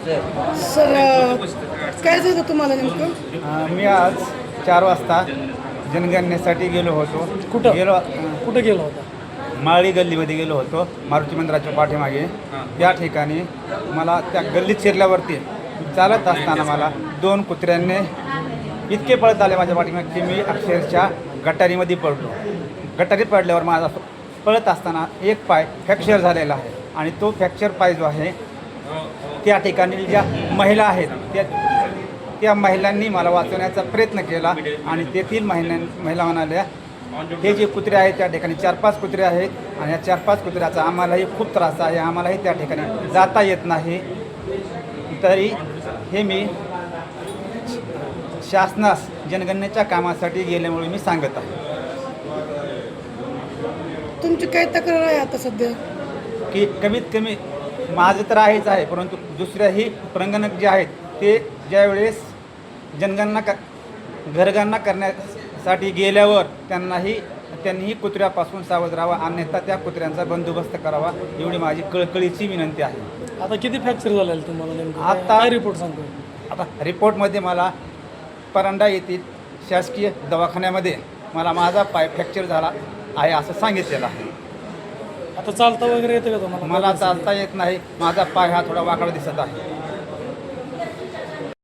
Sir काय झालं तुम्हाला नेमकं? मी आज 4 वाजता जनगणनेसाठी गेलो होतो. कुठं गेलो कुठं गेला होता? माळी गल्लीमध्ये गेलो होतो, मारुती मंदिराच्या पाठीमागे. त्या ठिकाणी मला त्या गल्लीत शिरल्यावरती चालत असताना मला 2 कुत्र्यांनी इतके पळत आले माझ्या पाठीमागे की मी अक्षरशः गटारीमध्ये पडलो. गटारीत पडल्यावर माझा पळत असताना एक पाय फ्रॅक्चर झालेला आहे आणि तो फ्रॅक्चर पाय जो आहे त्या ठिकाणी ज्या महिला आहेत त्या महिलांनी मला वाचवण्याचा प्रयत्न केला आणि तेथील महिला म्हणाल्या, हे जे कुत्रे आहेत त्या ठिकाणी 4-5 कुत्रे आहेत आणि या 4-5 कुत्र्याचा आम्हालाही खूप त्रास आहे, आम्हालाही त्या ठिकाणी जाता येत नाही. तरी हे मी शासनास जनगणनेच्या कामासाठी गेल्यामुळे मी सांगत आहे तुमची काय तक्रार आहे आता सध्या? की कमीत कमी माझं तर आहेच आहे, परंतु दुसऱ्याही प्रंगणक जे आहेत ते ज्यावेळेस जनगणना घरगणना करण्यासाठी गेल्यावर त्यांनीही कुत्र्यापासून सावध राहावा, अन्यथा त्या कुत्र्यांचा बंदोबस्त करावा, एवढी माझी कळकळीची विनंती आहे. आता किती फ्रॅक्चर झालेलं तुम्हाला नेमकं? आता काय रिपोर्ट सांगतो? आता रिपोर्टमध्ये मला परंडा येथील शासकीय दवाखान्यामध्ये मला माझा पाय फ्रॅक्चर झाला आहे असं सांगितलेलं आहे. आता चालता वगैरे येतं का तुम्हाला? मला चालता येत नाही, माझा पाय हा थोडा वाकडा दिसत आहे.